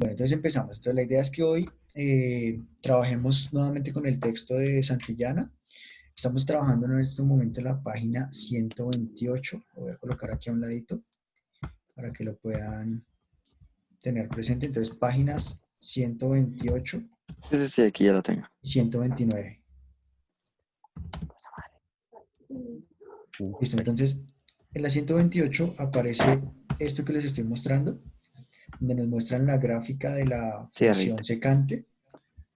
Bueno, entonces empezamos. Entonces la idea es que hoy trabajemos nuevamente con el texto de Santillana. Estamos trabajando en este momento en la página 128. Lo voy a colocar aquí a un ladito para que lo puedan tener presente. Entonces, páginas 128 Sí, sí, sí, aquí ya lo tengo. y 129. Listo, entonces en la 128 aparece esto que les estoy mostrando, donde nos muestran la gráfica de la Sí, función arriba. secante.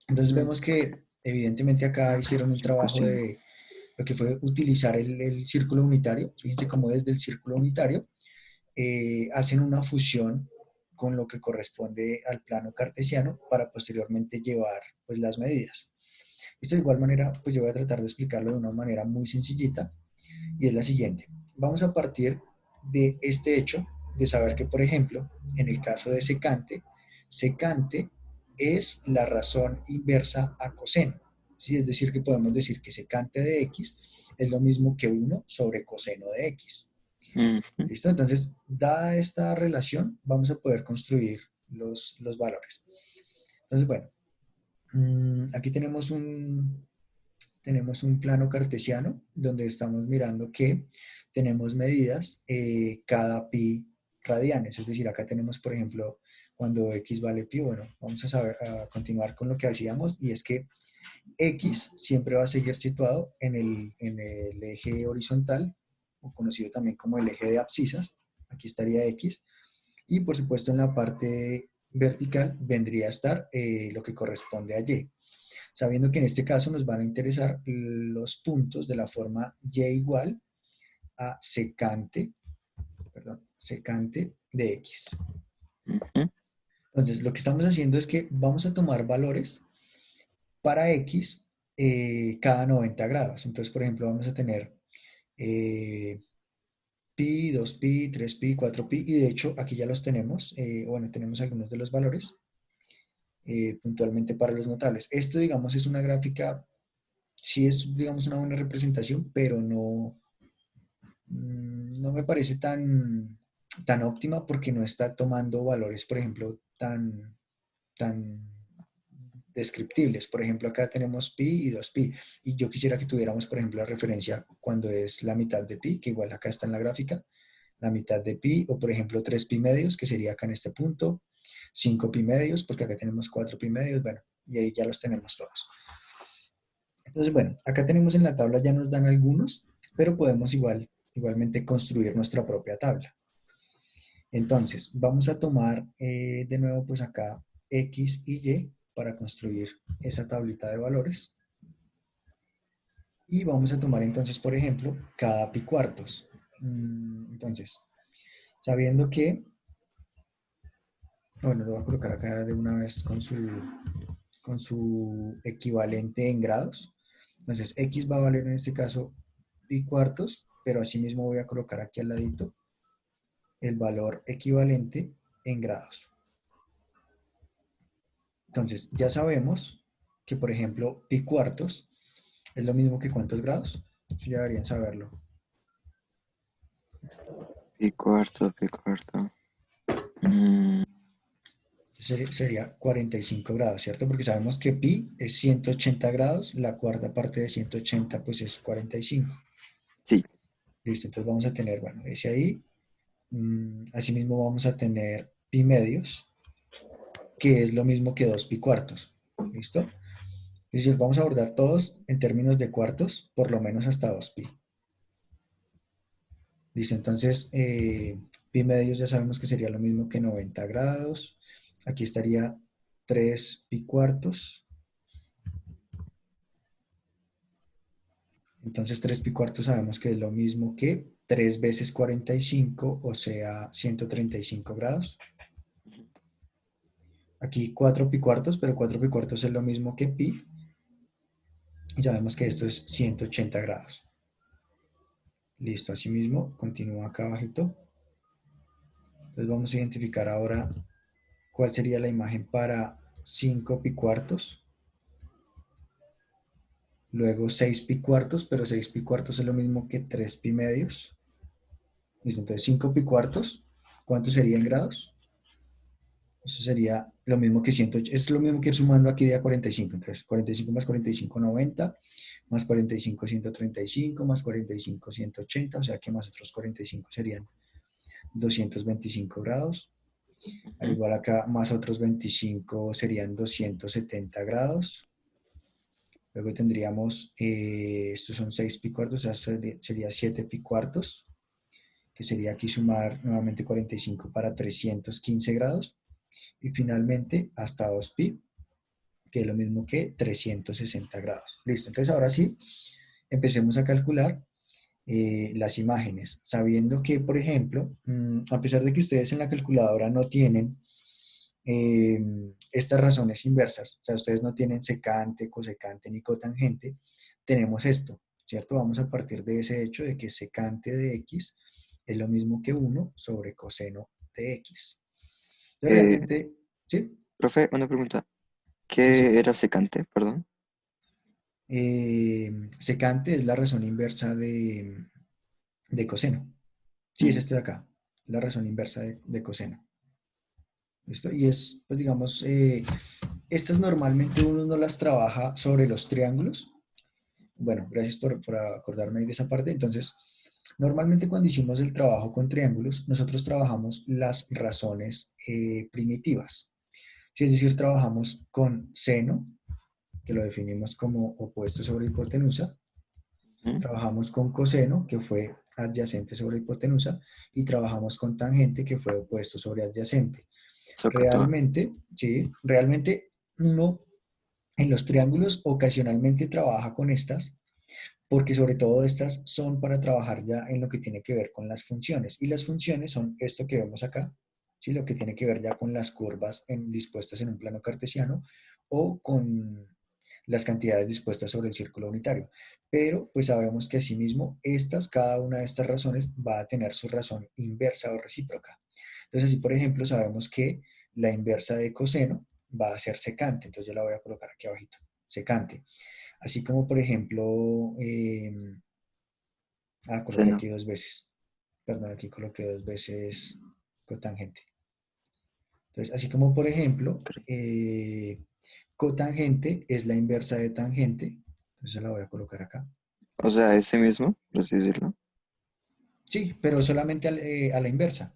Entonces vemos que evidentemente acá hicieron un 5, trabajo 5. de lo que fue utilizar el círculo unitario. Fíjense cómo desde el círculo unitario hacen una fusión con lo que corresponde al plano cartesiano para posteriormente llevar pues, las medidas. Esto de igual manera, pues yo voy a tratar de explicarlo de una manera muy sencillita y es la siguiente. Vamos a partir de este hecho de saber que, por ejemplo, en el caso de secante, secante es la razón inversa a coseno. ¿Sí? Es decir, que podemos decir que secante de x es lo mismo que 1 sobre coseno de x. Ujú. ¿Listo? Entonces, dada esta relación, vamos a poder construir los valores. Entonces, bueno, aquí tenemos un plano cartesiano donde estamos mirando que tenemos medidas cada pi radianes. Es decir, acá tenemos, por ejemplo, cuando x vale pi, bueno, vamos a continuar con lo que hacíamos y es que x siempre va a seguir situado en el eje horizontal, o conocido también como el eje de abscisas. Aquí estaría x. Y por supuesto en la parte vertical vendría a estar lo que corresponde a y, sabiendo que en este caso nos van a interesar los puntos de la forma y igual a secante, perdón, secante de x. Ujú. Entonces, lo que estamos haciendo es que vamos a tomar valores para x cada 90 grados. Entonces, por ejemplo, vamos a tener eh, pi, 2pi, 3pi, 4pi, y de hecho aquí ya los tenemos, bueno, tenemos algunos de los valores puntualmente para los notables. Esto, digamos, es una gráfica, sí es, digamos, una buena representación, pero no me parece tan óptima porque no está tomando valores, por ejemplo, tan descriptibles. Por ejemplo, acá tenemos pi y 2pi. Y yo quisiera que tuviéramos, por ejemplo, la referencia cuando es la mitad de pi, que igual acá está en la gráfica, la mitad de pi, o por ejemplo 3 pi medios, que sería acá en este punto, 5 pi medios, porque acá tenemos 4 pi medios, bueno, y ahí ya los tenemos todos. Entonces, bueno, acá tenemos en la tabla, ya nos dan algunos, pero podemos igualmente construir nuestra propia tabla. Entonces, vamos a tomar de nuevo pues acá X y Y para construir esa tablita de valores. Y vamos a tomar entonces, por ejemplo, cada pi cuartos. Entonces, sabiendo que, bueno, lo voy a colocar acá de una vez con su equivalente en grados. Entonces, X va a valer en este caso pi cuartos, pero asimismo voy a colocar aquí al ladito el valor equivalente en grados. Entonces, ya sabemos que, por ejemplo, pi cuartos es lo mismo que cuántos grados. Eso ya deberían saberlo. Pi cuarto, pi cuarto. Mm, Sería 45 grados, ¿cierto? Porque sabemos que pi es 180 grados, la cuarta parte de 180 pues es 45. sí, Listo, entonces vamos a tener, bueno, ese ahí. Asimismo vamos a tener pi medios, que es lo mismo que 2 pi cuartos. ¿Listo? Es decir, vamos a abordar todos en términos de cuartos, por lo menos hasta 2 pi. Listo, entonces pi medios ya sabemos que sería lo mismo que 90 grados. Aquí estaría 3 pi cuartos. Entonces 3 pi cuartos sabemos que es lo mismo que 3 veces 45, o sea, 135 grados. Aquí 4 pi cuartos, pero 4 pi cuartos es lo mismo que pi. Y sabemos que esto es 180 grados. Listo, así mismo, continúa acá abajito. Entonces vamos a identificar ahora cuál sería la imagen para 5 pi cuartos. Luego 6 pi cuartos, pero 6 pi cuartos es lo mismo que 3 pi medios. Listo, entonces 5 pi cuartos, ¿cuánto sería en grados? Eso sería lo mismo que 108, es lo mismo que ir sumando aquí de a 45. Entonces, 45 más 45, 90, más 45, 135, más 45, 180, o sea que más otros 45 serían 225 grados. Al Ujú. igual acá, más otros 25 serían 270 grados. Luego tendríamos, estos son 6 pi cuartos, o sea, sería 7 pi cuartos, que sería aquí sumar nuevamente 45 para 315 grados. Y finalmente hasta 2pi, que es lo mismo que 360 grados. Listo, entonces ahora sí, empecemos a calcular las imágenes, sabiendo que, por ejemplo, a pesar de que ustedes en la calculadora no tienen eh, estas razones inversas, o sea, ustedes no tienen secante, cosecante ni cotangente, tenemos esto, ¿cierto? Vamos a partir de ese hecho de que secante de x es lo mismo que 1 sobre coseno de x. Entonces, Eh, realmente, ¿sí? profe, una pregunta. Sí, ¿Qué sí. era secante? Perdón. Secante es la razón inversa de coseno. Sí, es Mm, esto de acá, la razón inversa de coseno. ¿Listo? Y es, pues digamos, estas normalmente uno no las trabaja sobre los triángulos. Bueno, gracias por acordarme de esa parte. Entonces, normalmente cuando hicimos el trabajo con triángulos, nosotros trabajamos las razones primitivas. Sí, es decir, trabajamos con seno, que lo definimos como opuesto sobre hipotenusa. ujú. Trabajamos con coseno, que fue adyacente sobre hipotenusa, y trabajamos con tangente, que fue opuesto sobre adyacente. Soporto. Realmente, sí, realmente uno en los triángulos ocasionalmente trabaja con estas, porque sobre todo estas son para trabajar ya en lo que tiene que ver con las funciones. Y las funciones son esto que vemos acá, ¿sí? Lo que tiene que ver ya con las curvas dispuestas en un plano cartesiano o con las cantidades dispuestas sobre el círculo unitario. Pero pues sabemos que asimismo cada una de estas razones va a tener su razón inversa o recíproca. Entonces, si por ejemplo sabemos que la inversa de coseno va a ser secante, entonces yo la voy a colocar aquí abajito, secante. Así como por ejemplo, coloqué Seno. aquí dos veces, perdón, aquí coloqué dos veces cotangente. Entonces, así como por ejemplo, cotangente es la inversa de tangente, entonces la voy a colocar acá. O sea, ese mismo, por así decirlo. Sí, pero solamente a la inversa.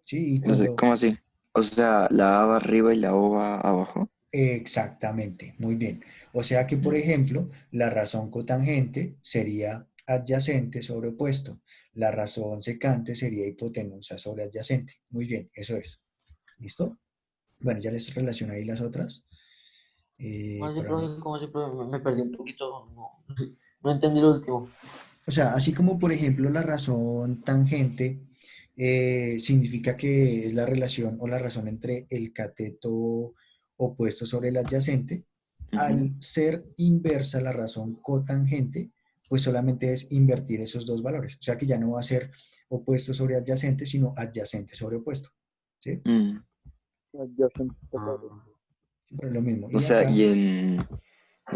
Sí, y O sea, cuando, ¿cómo así? O sea, la A va arriba y la O va abajo. exactamente, muy bien. O sea que, por Mm. ejemplo, la razón cotangente sería adyacente sobre opuesto. La razón secante sería hipotenusa sobre adyacente. Muy bien, eso es. ¿Listo? Bueno, ya les relaciono ahí las otras. Para no. Como así, profe? Me perdí un poquito, no, no entendí lo último. O sea, así como por ejemplo la razón tangente significa que es la relación o la razón entre el cateto opuesto sobre el adyacente, Ujú. al ser inversa la razón cotangente, pues solamente es invertir esos dos valores. O sea que ya no va a ser opuesto sobre adyacente, sino adyacente sobre opuesto. ¿Sí? Mm. Ah, Pero es lo mismo. O Y sea, acá, y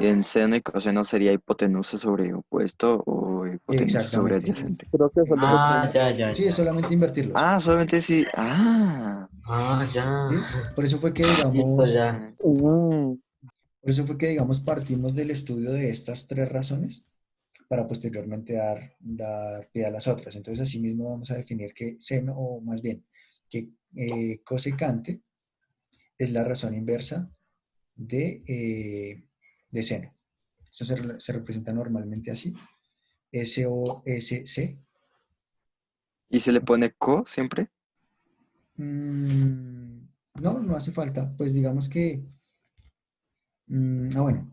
en seno y coseno sería hipotenusa sobre opuesto o hipotenusa sobre exactamente. adyacente. Exactamente. ya, ya, Sí, es ya. solamente invertirlos. Ah, solamente sí. Ah. Ya. ¿Sí? Por eso fue que, Listo, digamos, ya. por eso fue que, digamos, partimos del estudio de estas tres razones para posteriormente dar pie a las otras. Entonces, asimismo, vamos a definir que seno, o más bien, que cosecante es la razón inversa de seno. Esto se representa normalmente así, SOSC. ¿Y se le pone co siempre? No, no hace falta. Pues digamos que, bueno,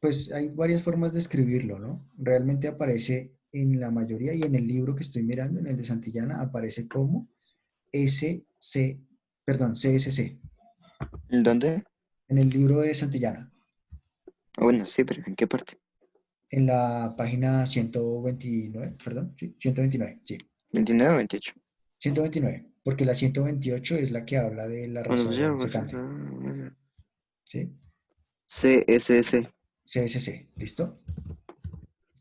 pues hay varias formas de escribirlo, ¿no? Realmente aparece en la mayoría y en el libro que estoy mirando, en el de Santillana, aparece como SC, perdón, CSC, ¿En dónde? en el libro de Santillana, Ah, bueno, sí, pero ¿en qué parte? en la página 129, perdón, sí, 129, sí, 29 o 28. 129, porque la 128 es la que habla de la Bueno, pues ya, razón pues, secante, ¿sí? CSS. CSC, ¿listo?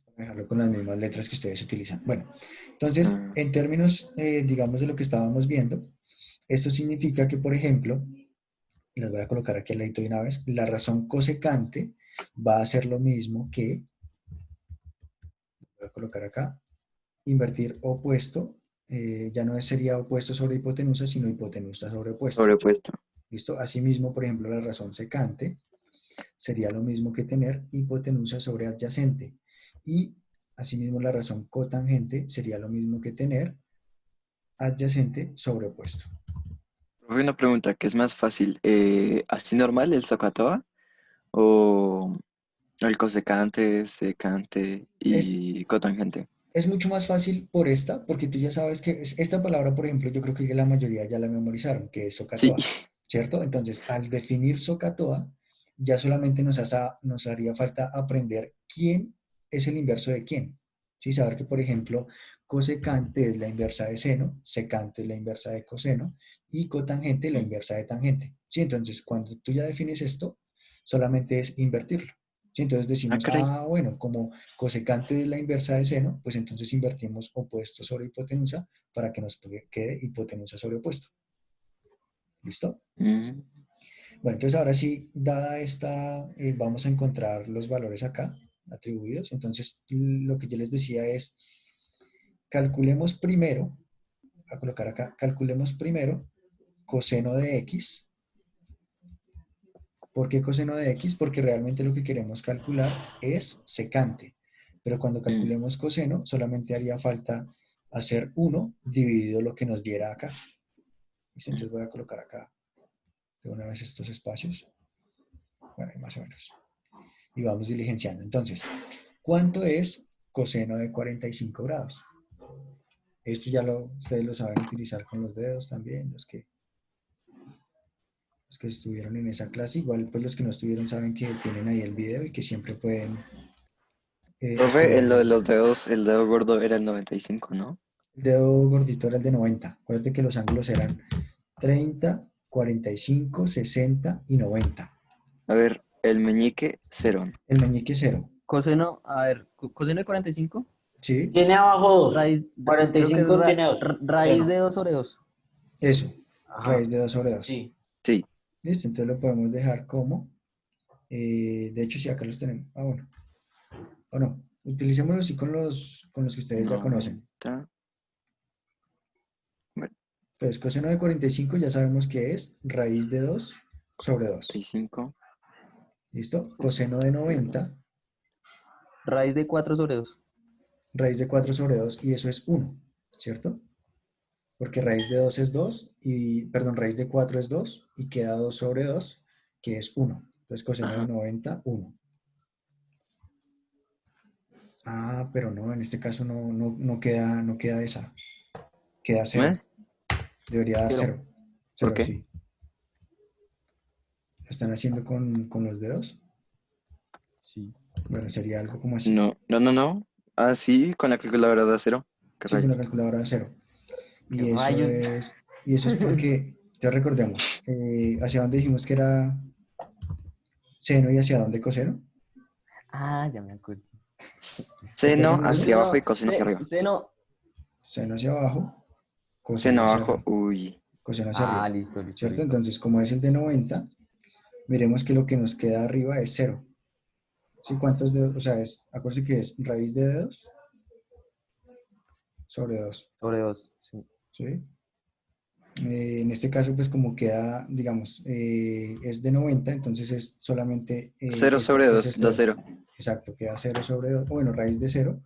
Voy a dejarlo con las mismas letras que ustedes utilizan. Bueno, entonces, Ah, en términos, digamos, de lo que estábamos viendo, Esto significa que, por ejemplo, les voy a colocar aquí al ladito de una vez, la razón cosecante va a ser lo mismo que, voy a colocar acá, invertir opuesto, ya no sería opuesto sobre hipotenusa, sino hipotenusa sobre opuesto. Sobrepuesto. ¿Listo? Asimismo, por ejemplo, la razón secante sería lo mismo que tener hipotenusa sobre adyacente. Y asimismo, la razón cotangente sería lo mismo que tener adyacente sobre opuesto. Profe, una pregunta, ¿qué es más fácil? ¿Así normal el SOHCAHTOA o el cosecante, secante Es, y cotangente? es mucho más fácil por esta, porque tú ya sabes que esta palabra, por ejemplo, yo creo que la mayoría ya la memorizaron, que es Sí. SOHCAHTOA, ¿cierto? Entonces, al definir SOHCAHTOA, ya solamente nos haría falta aprender quién es el inverso de quién. ¿Sí? Saber que, por ejemplo, cosecante es la inversa de seno, secante es la inversa de coseno y cotangente la inversa de tangente. ¿Sí? Entonces, cuando tú ya defines esto, solamente es invertirlo. ¿Sí? Entonces Ah, decimos, caray. bueno, como cosecante es la inversa de seno, pues entonces invertimos opuesto sobre hipotenusa para que nos quede hipotenusa sobre opuesto. ¿Listo? Mm, Bueno, entonces ahora sí, dada esta, vamos a encontrar los valores acá atribuidos. Entonces, lo que yo les decía es, calculemos primero, a colocar acá, calculemos primero coseno de x. ¿Por qué coseno de x? Porque realmente lo que queremos calcular es secante. Pero cuando mm. calculemos coseno, solamente haría falta hacer 1 dividido lo que nos diera acá. ¿Listo? Entonces voy a colocar acá de una vez estos espacios. Bueno, más o menos. Y vamos diligenciando. Entonces, ¿cuánto es coseno de 45 grados? Esto ya ustedes lo saben utilizar con los dedos también, los que estuvieron en esa clase. Igual, pues los que no estuvieron saben que tienen ahí el video y que siempre pueden Profe, en lo de estudiarlo. los dedos, el dedo gordo era el 95, ¿no? El dedo gordito era el de 90. Acuérdate que los ángulos eran 30, 45, 60 y 90. A ver, el meñique, cero. El meñique cero. Coseno, a ver, coseno de 45, ¿Sí? Tiene abajo 2. raíz, creo que es 45 tiene 2. raíz de 2 sobre 2. Eso. Ajá. Raíz de 2 sobre 2. Sí. Sí. ¿Listo? Entonces lo podemos dejar como. De hecho, sí, acá los tenemos. Ah, bueno. O no. Utilicémoslos así con los que ustedes ya conocen. 90. Bueno, Entonces, coseno de 45 ya sabemos que es raíz de 2 sobre 2. 45. ¿Listo? Coseno de 90, Raíz de 4 sobre 2. raíz de 4 sobre 2 y eso es 1, ¿cierto? Porque raíz de 2 es 2 y, perdón, raíz de 4 es 2 y queda 2 sobre 2, que es 1. Entonces, coseno de Ajá. 90, 1. Ah, pero no, en este caso no queda esa. Queda 0. ¿Eh? Debería dar Cero. 0. ¿Por 0, qué? sí. ¿Lo están haciendo con los dedos? Sí. Bueno, sería algo como así. No, no, no, no. Ah, sí, con la calculadora da cero. ¿Qué Sí, con la rayos? calculadora de 0. ¿Qué Y eso rayos? es, y eso es porque, ya recordemos, ¿hacia dónde dijimos que era seno y hacia dónde coseno? Ah, ya me acuerdo. Seno ¿Recuerdan eso? hacia abajo y Seno, coseno hacia arriba. seno. Seno hacia abajo, coseno Seno hacia abajo, arriba, uy. coseno hacia Ah, arriba, listo, listo, ¿cierto? listo. Entonces, como es el de 90, miremos que lo que nos queda arriba es 0. ¿Sí? ¿Cuántos dedos? O sea, acuérdense que es raíz de dedos sobre 2, Sobre 2. Sí. ¿sí? En este caso, pues como queda, digamos, es de 90, entonces es solamente, Cero sobre es 2 da este, cero. exacto, queda 0 sobre 2, bueno, raíz de 0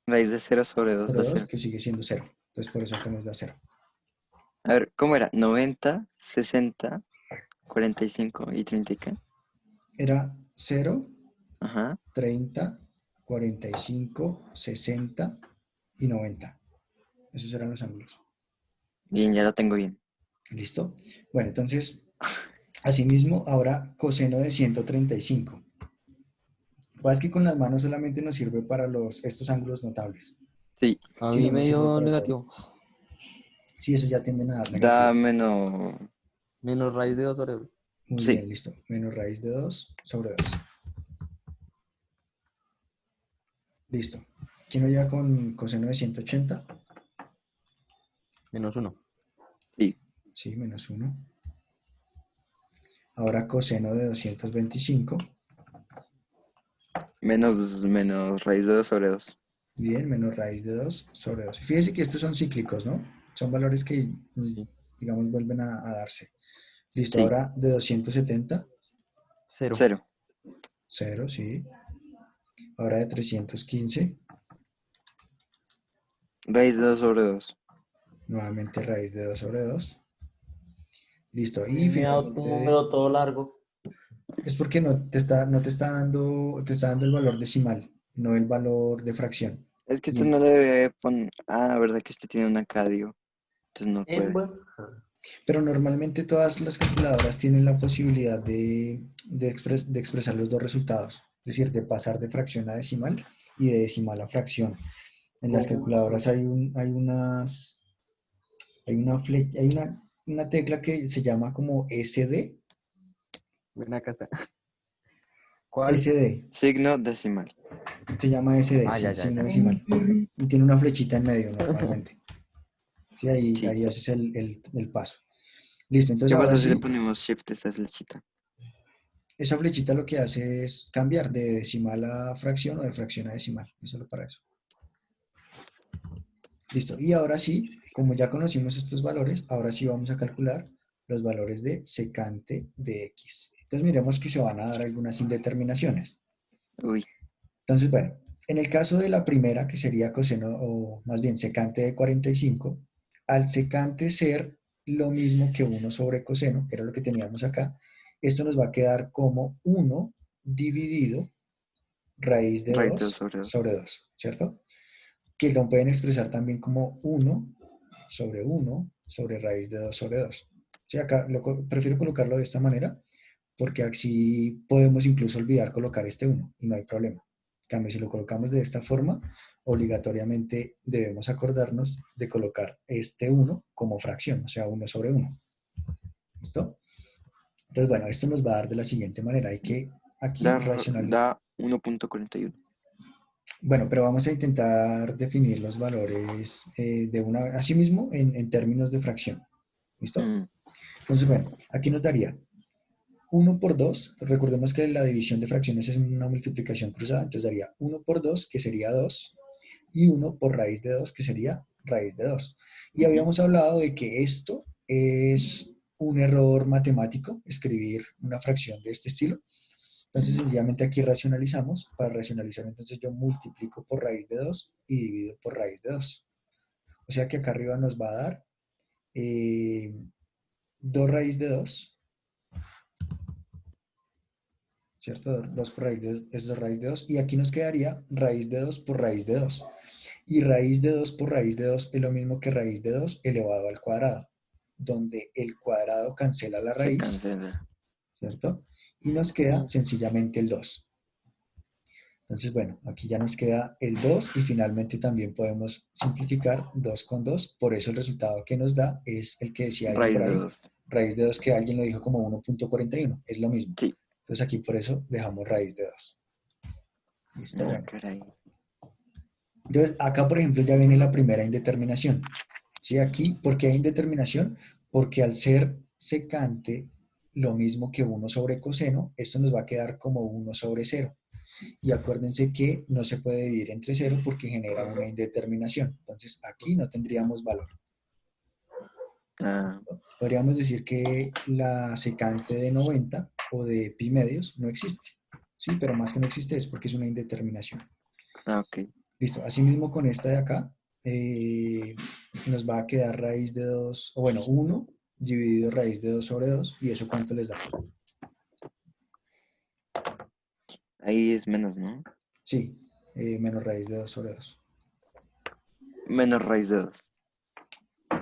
Raíz de cero sobre 2 sobre da 2, cero. que sigue siendo 0. Entonces, por eso acá nos da 0. A ver, ¿cómo era? 90, 60, 45 y 30 y qué. Era 0, Ajá. 30, 45, 60 y 90. Esos eran los ángulos. Bien, ya lo tengo bien. ¿Listo? Bueno, entonces, asimismo, ahora coseno de 135. Lo que pasa es que con las manos solamente nos sirve para estos ángulos notables. Sí, A Sí, no mí me nos sirve dio para todo. negativo. Sí, eso ya tienden a dar da negativos. menos. Menos raíz de 2 sobre 2. Muy Sí, bien, listo. Menos raíz de 2 sobre 2. Listo. ¿Quién lo lleva con coseno de 180? Menos 1. sí. Sí, menos 1. Ahora coseno de 225. Menos raíz de 2 sobre 2. Bien, menos raíz de 2 sobre 2. Fíjese que estos son cíclicos, ¿no? Son valores que, Sí. digamos, vuelven a darse. Listo, Sí. ahora de 270, 0. 0. 0, sí. Ahora de 315, Raíz de 2 sobre 2. nuevamente raíz de 2 sobre 2. Listo, A mí y me da un finalmente número todo largo. es porque no te está dando el valor decimal, no el valor de fracción. Es que Y usted no le debe poner. Ah, verdad que usted tiene una cadio. Entonces no puede. Bueno, pero normalmente todas las calculadoras tienen la posibilidad de expresar los dos resultados, es decir, de pasar de fracción a decimal y de decimal a fracción. En las calculadoras hay una tecla que se llama como SD, Ven acá está. ¿Cuál? SD, Signo decimal. se llama SD, Ah, ya, sí, ya, signo ya. decimal. Y tiene una flechita en medio normalmente. Sí, ahí, Sí. ahí haces el paso. Listo, entonces ¿Qué ahora pasa si le sí, ponemos shift a esta flechita? esa flechita lo que hace es cambiar de decimal a fracción o de fracción a decimal. Es solo para eso. Listo. Y ahora sí, como ya conocimos estos valores, ahora sí vamos a calcular los valores de secante de x. Entonces miremos que se van a dar algunas indeterminaciones. Uy. Entonces, bueno, en el caso de la primera, que sería coseno, o más bien secante de 45, al secante ser lo mismo que 1 sobre coseno, que era lo que teníamos acá, esto nos va a quedar como 1 dividido raíz de Raíz de 2 2 sobre 2. sobre 2, ¿cierto? Que lo pueden expresar también como 1 sobre raíz de 2 sobre 2. Sí, acá prefiero colocarlo de esta manera porque así podemos incluso olvidar colocar este 1 y no hay problema. En cambio, si lo colocamos de esta forma, obligatoriamente debemos acordarnos de colocar este 1 como fracción, o sea, 1 sobre 1. ¿Listo? Entonces, bueno, esto nos va a dar de la siguiente manera. Hay que aquí racionalizar. Da 1.41. Bueno, pero vamos a intentar definir los valores así mismo en términos de fracción. ¿Listo? Mm, Entonces, bueno, aquí nos daría 1 por 2. Recordemos que la división de fracciones es una multiplicación cruzada, entonces daría 1 por 2, que sería 2, y 1 por raíz de 2, que sería raíz de 2. Y ujú. habíamos hablado de que esto es un error matemático, escribir una fracción de este estilo. Entonces, sencillamente aquí racionalizamos. Para racionalizar, entonces yo multiplico por raíz de 2 y divido por raíz de 2. O sea que acá arriba nos va a dar 2 raíz de 2, ¿cierto? 2 por raíz de 2 es 2 raíz de 2. Y aquí nos quedaría raíz de 2 por raíz de 2. Y raíz de 2 por raíz de 2 es lo mismo que raíz de 2 elevado al cuadrado, donde el cuadrado cancela la Se raíz, cancela. ¿cierto? Y nos queda sencillamente el 2. Entonces, bueno, aquí ya nos queda el 2 y finalmente también podemos simplificar 2 con 2. Por eso el resultado que nos da es el que decía alguien por Raíz de ahí, 2. raíz de 2 que alguien lo dijo como 1.41. Es lo mismo. Sí. Entonces aquí por eso dejamos raíz de 2. ¿Listo? Ah, Bueno. caray. Entonces acá, por ejemplo, ya viene la primera indeterminación. ¿Sí? Aquí, ¿por qué hay indeterminación? Porque al ser secante lo mismo que 1 sobre coseno, esto nos va a quedar como 1 sobre 0. Y acuérdense que no se puede dividir entre 0 porque genera una indeterminación. Entonces aquí no tendríamos valor. Ah, Podríamos decir que la secante de 90 o de pi medios no existe. Sí, pero más que no existe es porque es una indeterminación. ok. Listo. Asimismo con esta de acá, nos va a quedar raíz de 2, o bueno, 1 dividido raíz de 2 sobre 2. ¿Y eso cuánto les da? Ahí es menos, ¿no? Sí, menos raíz de 2 sobre 2. Menos raíz de 2.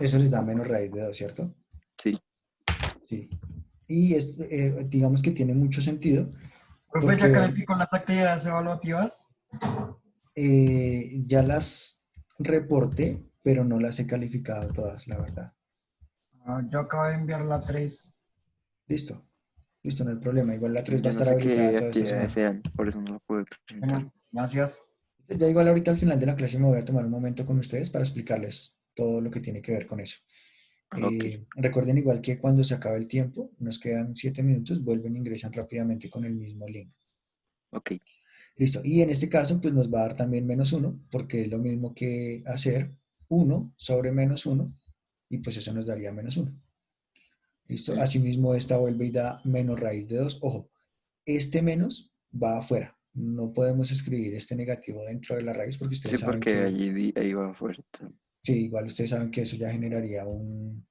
Eso les da menos raíz de 2, ¿cierto? Sí. Sí. Y digamos que tiene mucho sentido Profe, porque ¿ya calificó las actividades evaluativas? ya las reporté, pero no las he calificado todas, la verdad. Yo acabo de enviar la 3. Listo, listo, no hay problema. Igual la 3 va a Yo no estar sé habilitada qué toda esta actividades semana. eran, por eso no lo pude presentar. Bueno, gracias. Ya igual ahorita al final de la clase me voy a tomar un momento con ustedes para explicarles todo lo que tiene que ver con eso. Ok, Recuerden igual que cuando se acaba el tiempo, nos quedan 7 minutos, vuelven e ingresan rápidamente con el mismo link. ok. Listo. Y en este caso, pues nos va a dar también -1, porque es lo mismo que hacer 1 sobre -1, y pues eso nos daría -1. ¿Listo? Mm. Asimismo, esta vuelve y da menos raíz de 2. Ojo, este menos va afuera. No podemos escribir este negativo dentro de la raíz porque Sí, ustedes saben porque que, allí ahí va fuerte. sí, igual ustedes saben que eso ya generaría un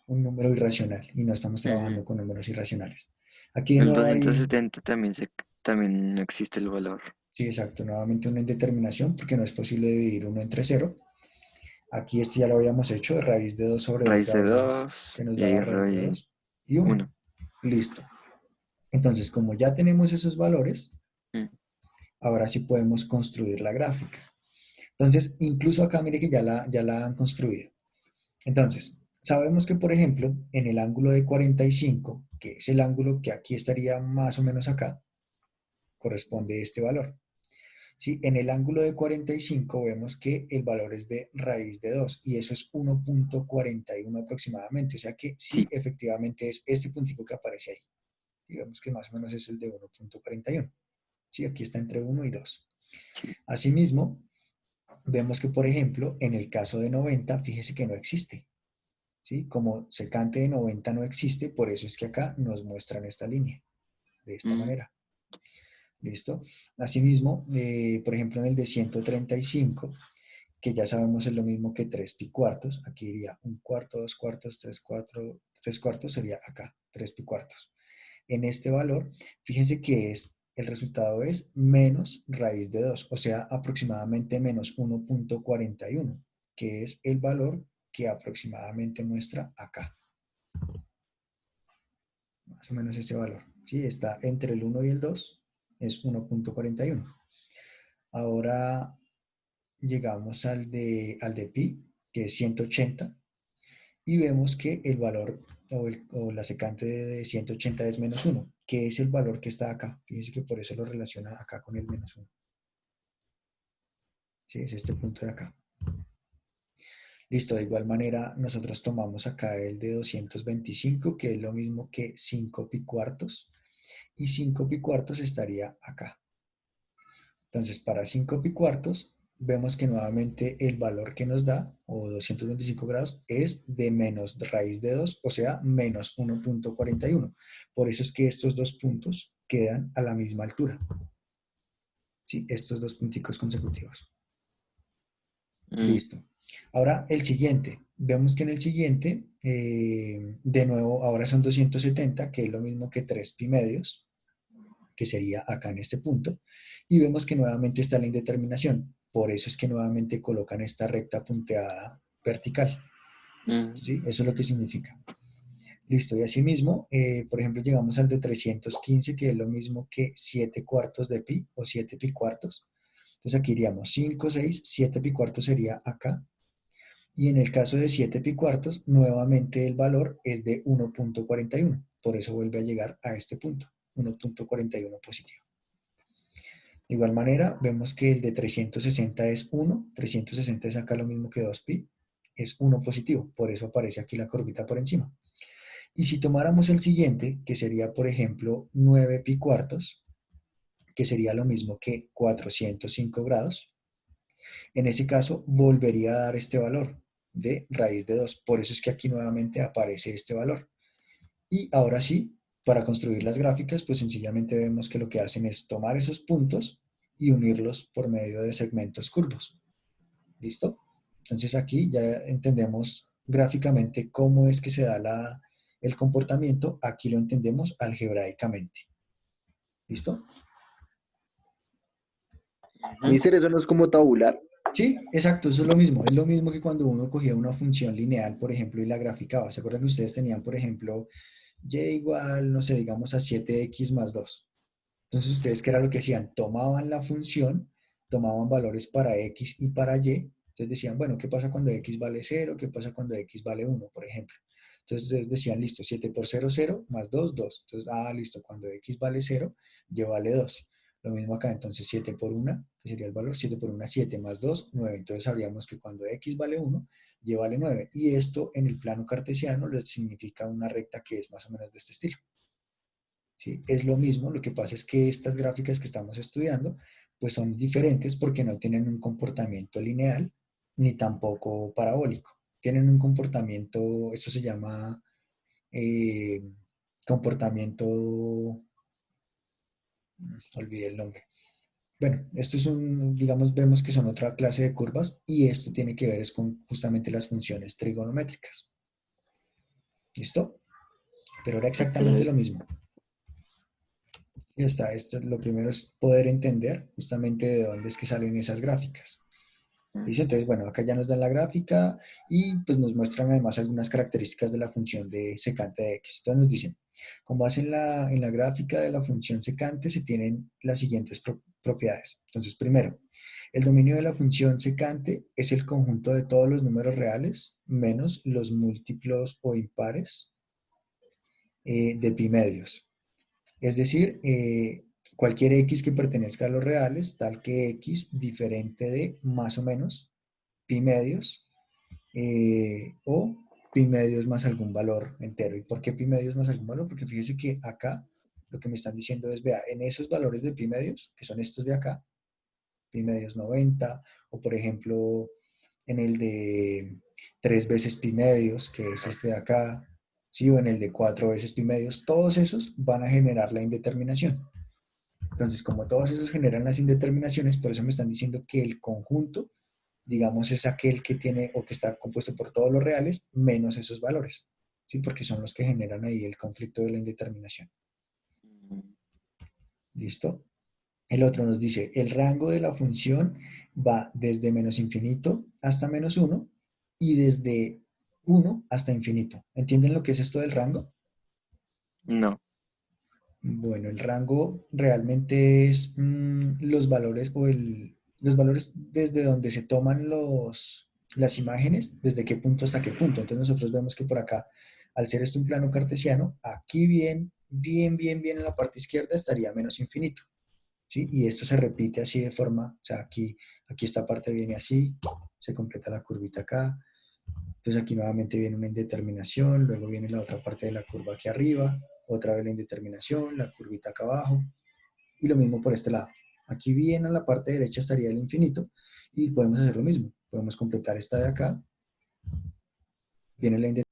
número irracional y no estamos Ujú. trabajando con números irracionales. Aquí de El nuevo hay, 270 también también no existe el valor. sí, exacto, nuevamente una indeterminación porque no es posible dividir 1 entre 0. Aquí este ya lo habíamos hecho, raíz de 2 sobre 2 Raíz de dado 2, 2 que nos y ahí daba raíz de 2 y 1. 1. Listo. Entonces, como ya tenemos esos valores, ahora sí podemos construir la gráfica. Entonces, incluso acá mire que ya la han construido. Entonces, sabemos que, por ejemplo, en el ángulo de 45, que es el ángulo que aquí estaría más o menos acá, corresponde este valor. ¿Sí? En el ángulo de 45 vemos que el valor es de raíz de 2 y eso es 1,41 aproximadamente. O sea que sí, Sí. efectivamente es este puntito que aparece ahí. Y vemos que más o menos es el de 1,41. ¿Sí? Aquí está entre 1 y 2. Sí. Asimismo, vemos que, por ejemplo, en el caso de 90, fíjese que no existe. ¿Sí? Como secante de 90 no existe, por eso es que acá nos muestran esta línea, de esta Mm, manera. ¿Listo? Asimismo, por ejemplo, en el de 135, que ya sabemos es lo mismo que 3 pi cuartos, aquí iría 1 cuarto, 2 cuartos, 3 cuartos sería acá, 3 pi cuartos. En este valor, fíjense que el resultado es menos raíz de 2, o sea, aproximadamente menos 1,41, que es el valor que aproximadamente muestra acá. Más o menos ese valor. ¿Sí? Está entre el 1 y el 2, es 1,41. Ahora llegamos al de pi, que es 180, y vemos que el valor o la secante de 180 es -1, que es el valor que está acá. Fíjense que por eso lo relaciona acá con el -1. ¿Sí? Es este punto de acá. Listo, de igual manera nosotros tomamos acá el de 225, que es lo mismo que 5 pi cuartos, y 5 pi cuartos estaría acá. Entonces, para 5 pi cuartos, vemos que nuevamente el valor que nos da, o 225 grados, es de menos raíz de 2, o sea, menos 1,41. Por eso es que estos dos puntos quedan a la misma altura. ¿Sí? Estos dos punticos consecutivos. mm, Listo. Ahora el siguiente. Vemos que en el siguiente, de nuevo, ahora son 270, que es lo mismo que 3 pi medios, que sería acá en este punto, y vemos que nuevamente está la indeterminación. Por eso es que nuevamente colocan esta recta punteada vertical. mm, ¿Sí? Eso es lo que significa. Listo, y asimismo, por ejemplo, llegamos al de 315, que es lo mismo que 7 cuartos de pi o 7 pi cuartos. Entonces aquí iríamos 5, 6, 7 pi cuartos sería acá. Y en el caso de 7 pi cuartos, nuevamente el valor es de 1,41. Por eso vuelve a llegar a este punto, 1,41 positivo. De igual manera, vemos que el de 360 es 1, 360 es acá lo mismo que 2pi, es 1 positivo, por eso aparece aquí la curvita por encima. Y si tomáramos el siguiente, que sería, por ejemplo, 9 pi cuartos, que sería lo mismo que 405 grados, en ese caso volvería a dar este valor de raíz de 2. Por eso es que aquí nuevamente aparece este valor. Y ahora sí, para construir las gráficas, pues sencillamente vemos que lo que hacen es tomar esos puntos y unirlos por medio de segmentos curvos. ¿Listo? Entonces aquí ya entendemos gráficamente cómo es que se da el comportamiento. Aquí lo entendemos algebraicamente. ¿Listo? ujú. Mister, eso no es como tabular. Sí, exacto, eso es lo mismo. Es lo mismo que cuando uno cogía una función lineal, por ejemplo, y la graficaba. ¿Se acuerdan que ustedes tenían, por ejemplo, y igual, no sé, digamos a 7x más 2? Entonces, ¿ustedes qué era lo que hacían? Tomaban la función, tomaban valores para x y para y. Entonces decían, bueno, ¿qué pasa cuando x vale 0? ¿Qué pasa cuando x vale 1, por ejemplo? Entonces decían, listo, 7 por 0, 0, más 2, 2. Entonces, listo, cuando x vale 0, y vale 2. Lo mismo acá, entonces 7 por 1, que sería el valor, 7 por 1, 7 más 2, 9. Entonces sabríamos que cuando x vale 1, y vale 9. Y esto en el plano cartesiano les significa una recta que es más o menos de este estilo. ¿Sí? Es lo mismo, lo que pasa es que estas gráficas que estamos estudiando pues son diferentes porque no tienen un comportamiento lineal ni tampoco parabólico. Tienen un comportamiento, esto se llama eh, comportamiento, olvidé el nombre. Bueno, esto es digamos, vemos que son otra clase de curvas y esto tiene que ver es con justamente las funciones trigonométricas. ¿Listo? Pero era exactamente Ok. lo mismo. Y está, lo primero es poder entender justamente de dónde es que salen esas gráficas. ¿Listo? Entonces, bueno, acá ya nos dan la gráfica y pues nos muestran además algunas características de la función de secante de x. Entonces nos dicen, con base en la gráfica de la función secante se tienen las siguientes propiedades. Entonces, primero, el dominio de la función secante es el conjunto de todos los números reales menos los múltiplos o impares de pi medios. Es decir, cualquier x que pertenezca a los reales, tal que x diferente de más o menos pi medios o pi medios más algún valor entero. ¿Y por qué pi medios más algún valor? Porque fíjese que acá lo que me están diciendo es, vea, en esos valores de pi medios, que son estos de acá, pi medios 90, o por ejemplo en el de 3 veces pi medios, que es este de acá, ¿sí? O en el de 4 veces pi medios, todos esos van a generar la indeterminación. Entonces, como todos esos generan las indeterminaciones, por eso me están diciendo que el conjunto, digamos, es aquel que tiene o que está compuesto por todos los reales menos esos valores, ¿sí? Porque son los que generan ahí el conflicto de la indeterminación. ¿Listo? El otro nos dice, el rango de la función va desde menos infinito hasta menos 1 y desde 1 hasta infinito. ¿Entienden lo que es esto del rango? No. Bueno, el rango realmente es los valores los valores desde donde se toman las imágenes, desde qué punto hasta qué punto. Entonces nosotros vemos que por acá, al ser esto un plano cartesiano, aquí bien en la parte izquierda estaría menos infinito. ¿Sí? Y esto se repite así de forma, o sea, aquí esta parte viene así, se completa la curvita acá, entonces aquí nuevamente viene una indeterminación, luego viene la otra parte de la curva aquí arriba, otra vez la indeterminación, la curvita acá abajo, y lo mismo por este lado. Aquí bien a la parte derecha estaría el infinito, y podemos hacer lo mismo, podemos completar esta de acá, viene la indeterminación,